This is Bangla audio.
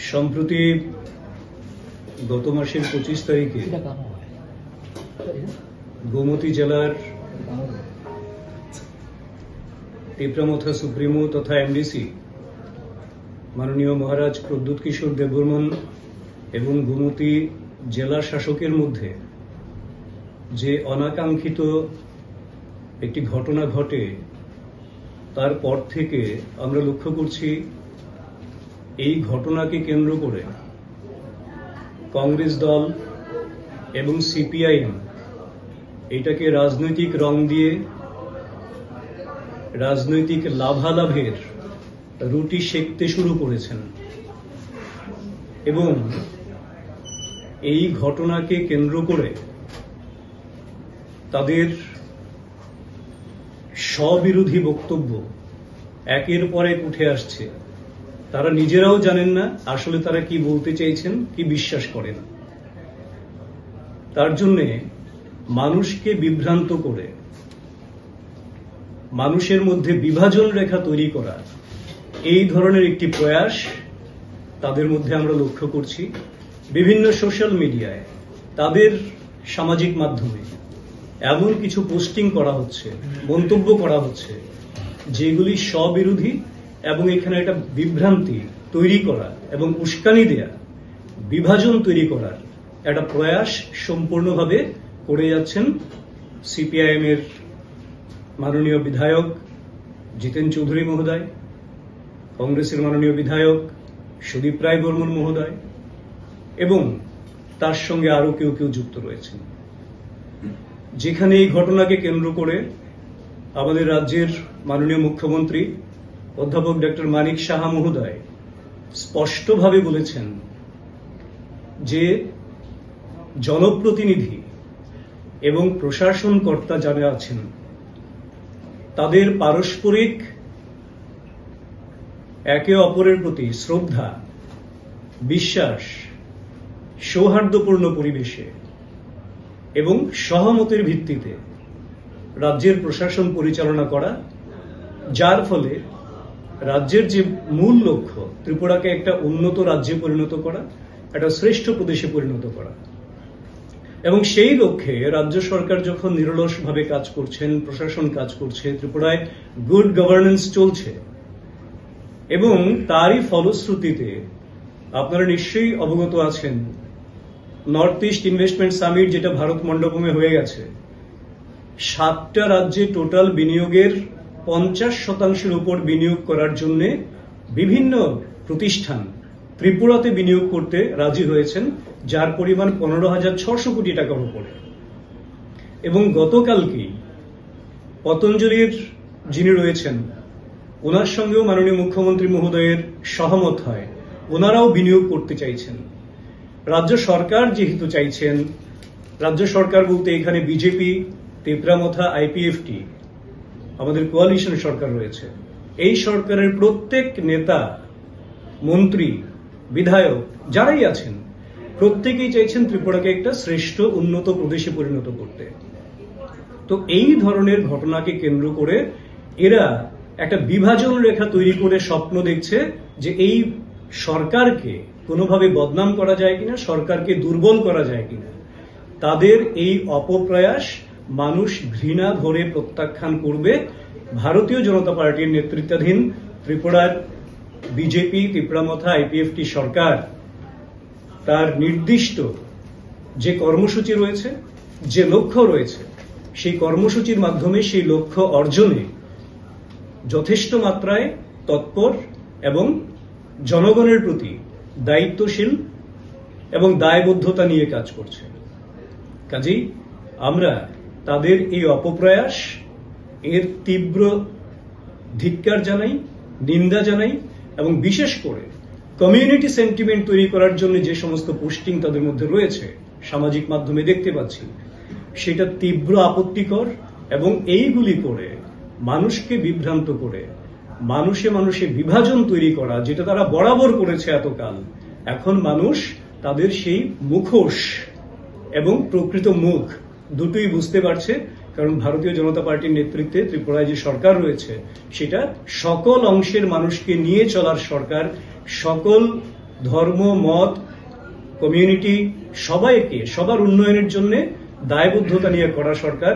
সম্প্রতি গত মাসের 25 তারিখে গোমতী জেলার টিপরামথা সুপ্রিমো তথা এমডিসি মাননীয় মহারাজ প্রদ্যুৎ কিশোর দেববর্মন এবং গোমতী জেলা শাসকের মধ্যে যে অনাকাঙ্ক্ষিত একটি ঘটনা ঘটে, তারপর থেকে আমরা লক্ষ্য করছি এই ঘটনাকে কেন্দ্র করে কংগ্রেস দল এবং সিপিআইএম এটাকে রাজনৈতিক রং দিয়ে রাজনৈতিক লাভালাভের রুটি সেঁকতে শুরু করেছেন এবং এই ঘটনাকে কেন্দ্র করে তাদের স্ববিরোধী বক্তব্য একের পর এক উঠে আসছে। তারা নিজেরাও জানেন না আসলে তারা কি বলতে চাইছেন, কি বিশ্বাস করেন। তার জন্য মানুষকে বিভ্রান্ত করে মানুষের মধ্যে বিভাজন রেখা তৈরি করা, এই ধরনের একটি প্রয়াস তাদের মধ্যে আমরা লক্ষ্য করছি। বিভিন্ন সোশ্যাল মিডিয়ায়, তাদের সামাজিক মাধ্যমে এমন কিছু পোস্টিং করা হচ্ছে, মন্তব্য করা হচ্ছে যেগুলি স্ববিরোধী এবং এখানে একটা বিভ্রান্তি তৈরি করা এবং উস্কানি দেয়া, বিভাজন তৈরি করার একটা প্রয়াস সম্পূর্ণভাবে করে যাচ্ছেন সিপিআইএম এর মাননীয় বিধায়ক জিতেন চৌধুরী মহোদয়, কংগ্রেসের মাননীয় বিধায়ক সুদীপ রায় বর্মন মহোদয় এবং তার সঙ্গে আরো কেউ কেউ যুক্ত রয়েছেন। যেখানে এই ঘটনাকে কেন্দ্র করে আমাদের রাজ্যের মাননীয় মুখ্যমন্ত্রী অধ্যাপক ডক্টর মানিক সাহা মহোদয় স্পষ্টভাবে বলেছেন যে জনপ্রতিনিধি এবং প্রশাসন কর্তা যারা আছেন তাদের পারস্পরিক একে অপরের প্রতি শ্রদ্ধা, বিশ্বাস, সৌহার্দ্যপূর্ণ পরিবেশে এবং সহমতের ভিত্তিতে রাজ্যের প্রশাসন পরিচালনা করা, যার ফলে রাজ্যের যে মূল লক্ষ্য ত্রিপুরাকে একটা উন্নত রাজ্যে পরিণত করা, একটা শ্রেষ্ঠ প্রদেশে পরিণত করা, এবং সেই লক্ষ্যে রাজ্য সরকার যখন নিরলসভাবে কাজ করছেন, প্রশাসন কাজ করছে, ত্রিপুরায় গুড গভর্নেন্স চলছে এবং তারই ফলশ্রুতিতে আপনারা নিশ্চয়ই অবগত আছেন নর্থ ইস্ট ইনভেস্টমেন্ট সামিট যেটা ভারত মণ্ডপমে হয়ে গেছে, 7টা রাজ্যে টোটাল বিনিয়োগের 50% উপর বিনিয়োগ করার জন্য বিভিন্ন প্রতিষ্ঠান ত্রিপুরাতে বিনিয়োগ করতে রাজি হয়েছেন, যার পরিমাণ 15,600 কোটি টাকার উপরে। এবং গতকালকেই পতঞ্জলির যিনি রয়েছেন ওনার সঙ্গেও মাননীয় মুখ্যমন্ত্রী মহোদয়ের সহমত হয়, ওনারাও বিনিয়োগ করতে চাইছেন। রাজ্য সরকার যেহেতু চাইছেন, রাজ্য সরকার বলতে এখানে বিজেপি, টিপরামথা, আইপিএফটি, আমাদের কোয়ালিশন সরকার রয়েছে, এই সরকারের প্রত্যেক নেতা, মন্ত্রী, বিধায়ক যারাই আছেন প্রত্যেকেই চাইছেন ত্রিপুরাকে একটা শ্রেষ্ঠ উন্নত প্রদেশে পরিণত করতে। তো এই ধরনের ঘটনাকে কেন্দ্র করে এরা একটা বিভাজন রেখা তৈরি করে স্বপ্ন দেখছে যে এই সরকারকে কোনোভাবে বদনাম করা যায় কিনা, সরকারকে দুর্বল করা যায় কিনা। তাদের এই অপপ্রয়াস মানুষ ঘৃণা ধরে প্রত্যাখ্যান করবে। ভারতীয় জনতা পার্টির নেতৃত্বাধীন ত্রিপুরার বিজেপি, ত্রিপুরামথা, আইপিএফটি সরকার তার নির্দিষ্ট যে কর্মসূচি রয়েছে, যে লক্ষ্য রয়েছে, সেই কর্মসূচির মাধ্যমে সেই লক্ষ্য অর্জনে যথেষ্ট মাত্রায় তৎপর এবং জনগণের প্রতি দায়িত্বশীল এবং দায়বদ্ধতা নিয়ে কাজ করছে। কাজেই আমরা তাদের এই অপপ্রয়াস এর তীব্র ধিক্কার জানাই, নিন্দা জানাই এবং বিশেষ করে কমিউনিটি সেন্টিমেন্ট তৈরি করার জন্য যে সমস্ত পোস্টিং তাদের মধ্যে রয়েছে সামাজিক মাধ্যমে দেখতে পাচ্ছি, সেটা তীব্র আপত্তিকর এবং এইগুলি করে মানুষকে বিভ্রান্ত করে মানুষে মানুষে বিভাজন তৈরি করা, যেটা তারা বরাবর করেছে এতকাল, এখন মানুষ তাদের সেই মুখোশ এবং প্রকৃত মুখ দুটোই বুঝতে পারছে। কারণ ভারতীয় জনতা পার্টির নেতৃত্বে ত্রিপুরায় যে সরকার রয়েছে সেটা সকল অংশের মানুষকে নিয়ে চলার সরকার, সকল ধর্ম, মত, কমিউনিটি সবাইকে সবার উন্নয়নের জন্য দায়বদ্ধতা নিয়ে করা সরকার।